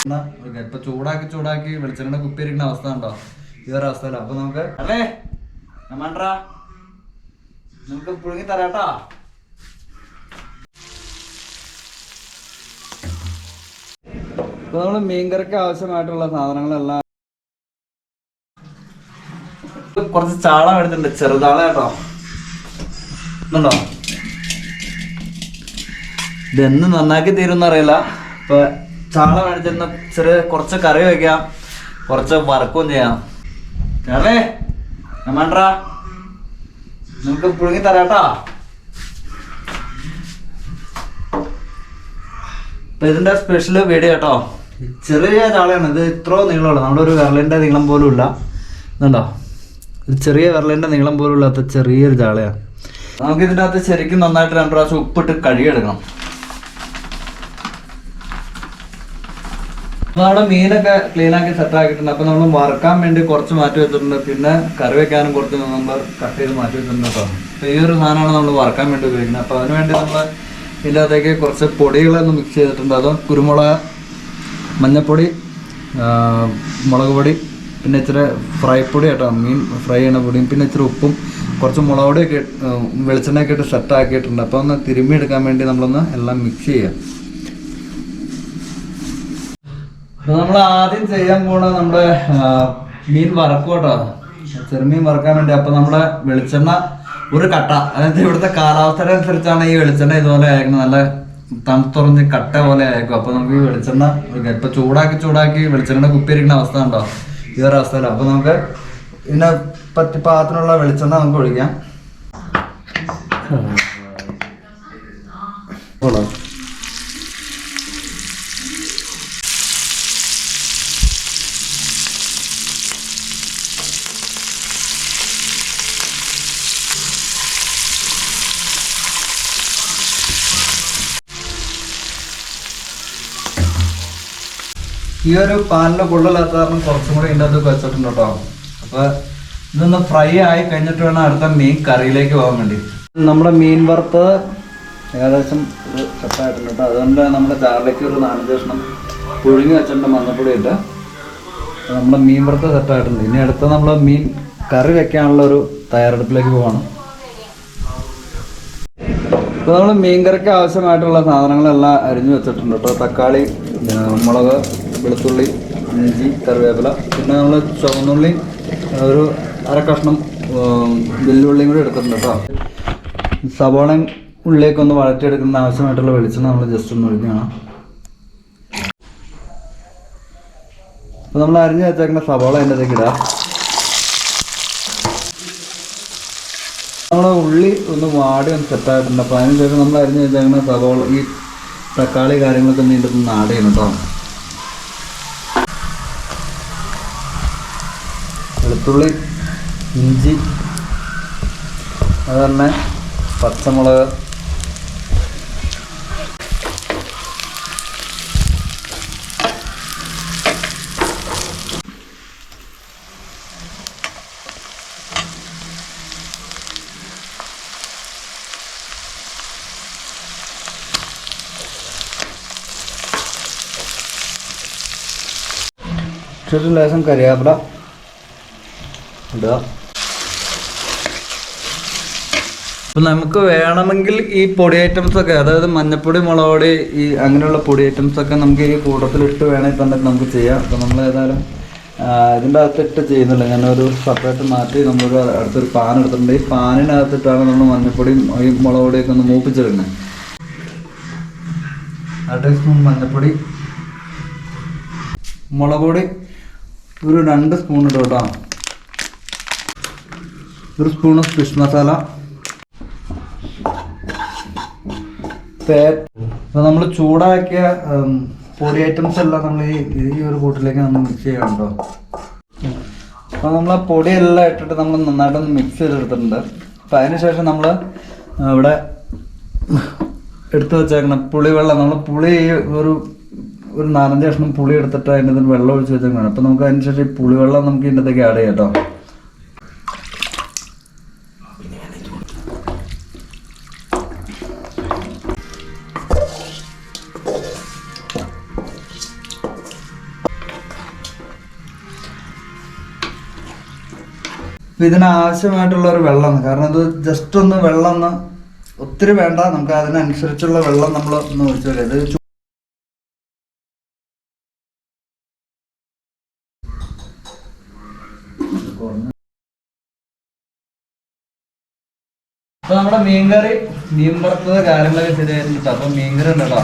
ഇപ്പൊ ചൂടാക്കി വെളിച്ചെണ്ണ കുപ്പിയിരിക്കുന്ന അവസ്ഥ ഉണ്ടോ? ഈ ഒരു അവസ്ഥയില. അപ്പൊ നമുക്ക് അല്ലേ നമ്മണ്ടാ നമുക്ക് പുഴുങ്ങി തരാട്ടാ. ഇപ്പൊ നമ്മള് മീൻകറിക്ക് ആവശ്യമായിട്ടുള്ള സാധനങ്ങളെല്ലാം കുറച്ച് ചാള എടുത്തിട്ടുണ്ട്, ചെറുതാള കേട്ടോ. ഇതുണ്ടോ, ഇതെന്ന് നന്നാക്കി തീരുമെന്ന് അറിയില്ല. ഇപ്പൊ ചാള മേടിച്ചിരുന്ന ചെറിയ കുറച്ച് കറി വെക്കാം, കുറച്ച് വറക്കുകയും ചെയ്യാം. ചാളേ നമ്മണ്ടാ നമുക്ക് പുഴുങ്ങി തരാട്ടാ. അപ്പൊ ഇതിന്റെ സ്പെഷ്യൽ വീഡിയോ കേട്ടോ. ചെറിയ ചാളയാണ് ഇത്, ഇത്രോ നീളമുള്ളൂ, നമ്മുടെ ഒരു വിരലിന്റെ നീളം പോലും ഇല്ല. ഇതുണ്ടോ, ഒരു ചെറിയ വിരലിന്റെ നീളം പോലും ഇല്ലാത്ത ചെറിയൊരു ചാളയാണ്. നമുക്ക് ഇതിൻ്റെ അകത്ത് ശരിക്കും നന്നായിട്ട് 2 പ്രാവശ്യം ഉപ്പിട്ട് കഴുകിയെടുക്കണം. നമ്മുടെ മീനൊക്കെ ക്ലീൻ ആക്കി സെറ്റ് ആക്കിയിട്ടുണ്ട്. അപ്പൊ നമ്മൾ വറക്കാൻ വേണ്ടി കുറച്ച് മാറ്റി വെച്ചിട്ടുണ്ട്, പിന്നെ കറി വെക്കാനും കുറച്ച് നമ്മൾ കട്ട് ചെയ്ത് മാറ്റി വെച്ചിട്ടുണ്ട് കേട്ടോ. അപ്പൊ ഈ ഒരു സാധനമാണ് നമ്മൾ വറക്കാൻ വേണ്ടി ഉപയോഗിക്കുന്നത്. അപ്പൊ അതിനുവേണ്ടി നമ്മൾ ഇതിനകത്തേക്ക് കുറച്ച് പൊടികളൊന്ന് മിക്സ് ചെയ്തിട്ടുണ്ട്. അത് കുരുമുളക്, മഞ്ഞൾപ്പൊടി, മുളക് പൊടി, പിന്നെ ഇച്ചിരി ഫ്രൈ പൊടി കേട്ടോ, മീൻ ഫ്രൈ ചെയ്യണ പൊടിയും, പിന്നെ ഇച്ചിരി ഉപ്പും കുറച്ച് മുളക് പൊടിയൊക്കെ വെളിച്ചെണ്ണയൊക്കെ ഇട്ട് സെറ്റ് ആക്കിയിട്ടുണ്ട്. അപ്പോൾ ഒന്ന് തിരുമ്മി എടുക്കാൻ വേണ്ടി നമ്മളൊന്ന് എല്ലാം മിക്സ് ചെയ്യാം. അപ്പോൾ നമ്മൾ ആദ്യം ചെയ്യാൻ പോണത് നമ്മുടെ മീൻ വറക്കും കേട്ടോ, ചെറുമീൻ വറക്കാൻ വേണ്ടി. അപ്പോൾ നമ്മുടെ വെളിച്ചെണ്ണ ഒരു കട്ട, അതായത് ഇവിടുത്തെ കാലാവസ്ഥയുടെ അനുസരിച്ചാണ് ഈ വെളിച്ചെണ്ണ ഇതുപോലെ അയക്കുന്നത്, നല്ല തണുത്തുറഞ്ഞ് കട്ട പോലെ അയക്കും. അപ്പോൾ നമുക്ക് ഈ വെളിച്ചെണ്ണ ഇപ്പൊ ചൂടാക്കി വെളിച്ചെണ്ണ കുപ്പിയിരിക്കുന്ന അവസ്ഥ ഉണ്ടോ? ഈ ഒരു അവസ്ഥയില. അപ്പോൾ നമുക്ക് ഇതിനെ പറ്റി പാകത്തിനുള്ള വെളിച്ചെണ്ണ നമുക്ക് ഒഴിക്കാം. ഈ ഒരു പാനിലെ കൊള്ളില്ലാത്ത കാരണം കുറച്ചും കൂടി ഇതിൻ്റെ അകത്ത് വെച്ചിട്ടുണ്ട് കേട്ടോ. അപ്പോൾ ഇതൊന്ന് ഫ്രൈ ആയി കഴിഞ്ഞിട്ട് വേണം അടുത്ത മീൻ കറിയിലേക്ക് പോകാൻ വേണ്ടി. നമ്മുടെ മീൻ വറുത്ത് ഏകദേശം സെറ്റായിട്ടുണ്ട് കേട്ടോ. അതുകൊണ്ട് നമ്മുടെ ചാറിലേക്ക് ഒരു 4 കഷ്ണം പുഴുങ്ങി വെച്ചിട്ടുണ്ട് മഞ്ഞപ്പൊടി ഇട്ട്. നമ്മുടെ മീൻ വറുത്ത് സെറ്റായിട്ടുണ്ട്. ഇനി അടുത്ത നമ്മൾ മീൻ കറി വെക്കാനുള്ള ഒരു തയ്യാറെടുപ്പിലേക്ക് പോവാണ്. ഇപ്പോൾ നമ്മൾ മീൻ കറിക്ക് ആവശ്യമായിട്ടുള്ള സാധനങ്ങളെല്ലാം അരിഞ്ഞു വെച്ചിട്ടുണ്ട് കേട്ടോ. തക്കാളി, മുളക്, വെളുത്തുള്ളി, ഇഞ്ചി, കറിവേപ്പില, പിന്നെ നമ്മൾ ചുവന്നുള്ളി ഒരു 1/2 കഷ്ണം വെല്ലുള്ളിയും കൂടി എടുത്തിട്ടുണ്ട് കേട്ടോ. സവോളയും ഉള്ളിലേക്ക് ഒന്ന് വഴറ്റിയെടുക്കുന്ന ആവശ്യമായിട്ടുള്ള വെളിച്ചെണ്ണ നമ്മൾ ജസ്റ്റ് ഒന്ന് ഒഴിഞ്ഞാണ്. അപ്പോൾ നമ്മൾ അരിഞ്ഞ് വെച്ചേക്കുന്ന സവോള അതിൻ്റെ അകത്തേക്ക് ഇടാം. നമ്മുടെ ഉള്ളി ഒന്ന് വാടി ഒന്ന് സെറ്റായിട്ടുണ്ട്. അപ്പോൾ അതിന് ശേഷം നമ്മൾ അരിഞ്ഞ് വെച്ചേക്കുന്ന സവോള, ഈ തക്കാളി കാര്യങ്ങളൊക്കെ ഒന്ന് ഇതിൻ്റെ ഒന്ന് ആഡ് ചെയ്യണം കേട്ടോ. വെളുത്തുള്ളി, ഇഞ്ചി, അതുതന്നെ പച്ചമുളക്, ലേശം കറിവേപ്പില ഇടുക. അപ്പം നമുക്ക് വേണമെങ്കിൽ ഈ പൊടി ഐറ്റംസൊക്കെ, അതായത് മഞ്ഞപ്പൊടി, മുളക് പൊടി, ഈ അങ്ങനെയുള്ള പൊടി ഐറ്റംസൊക്കെ നമുക്ക് ഈ കൂട്ടത്തിലിട്ട് വേണമെങ്കിൽ തന്നെ നമുക്ക് ചെയ്യാം. അപ്പോൾ നമ്മൾ ഏതായാലും ഇതിൻ്റെ അകത്തിട്ട് ചെയ്യുന്നില്ല, ഞാനൊരു സെപ്പറേറ്റ് മാറ്റി നമ്മളൊരു അടുത്തൊരു പാൻ എടുത്തിട്ടുണ്ട്. ഈ പാനിനകത്തിട്ടാണ് നമ്മൾ മഞ്ഞപ്പൊടിയും ഈ മുളക് പൊടിയൊക്കെ ഒന്ന് മൂപ്പിച്ചെടുക്കുന്നത്. 1/2 ടീസ്പൂൺ മഞ്ഞപ്പൊടി, മുളക് പൊടി ഒരു 2 സ്പൂൺ ഇടും കേട്ടോ. 1 സ്പൂണ് ഫിഷ് മസാല. അപ്പോൾ നമ്മൾ ചൂടാക്കിയ പൊടി ഐറ്റംസ് എല്ലാം നമ്മൾ ഈ ഒരു കൂട്ടിലേക്ക് നമ്മൾ മിക്സ് ചെയ്യണം കേട്ടോ. അപ്പോൾ നമ്മൾ ആ പൊടിയെല്ലാം ഇട്ടിട്ട് നമ്മൾ നന്നായിട്ടൊന്ന് മിക്സ് ചെയ്തെടുത്തിട്ടുണ്ട്. അപ്പോൾ അതിന് ശേഷം നമ്മൾ ഇവിടെ എടുത്തു വെച്ചേക്കണം പുളിവെള്ളം. നമ്മൾ പുളി ഒരു 4-5 കഷ്ണം പുളി എടുത്തിട്ട് അതിൻ്റെ വെള്ളം ഒഴിച്ച് വെച്ചേക്കണം. അപ്പോൾ നമുക്ക് അതിന് ശേഷം ഈ പുളിവെള്ളം നമുക്ക് ഇതിൻ്റെ അകത്തേക്ക് ആഡ് ചെയ്യാം കേട്ടോ. അപ്പൊ ഇതിനാവശ്യമായിട്ടുള്ള ഒരു വെള്ളം, കാരണം ഇത് ജസ്റ്റ് ഒന്ന് വെള്ളം ഒന്ന് ഒത്തിരി വേണ്ട, നമുക്ക് അതിനനുസരിച്ചുള്ള വെള്ളം നമ്മൾ ഒന്ന് ഒഴിച്ചു. ഇത് അപ്പൊ നമ്മുടെ മീൻ വറുത്തത് കാര്യങ്ങളൊക്കെ ശരിയായിരുന്നു. അപ്പൊ മീൻകറി ഉണ്ടല്ലോ,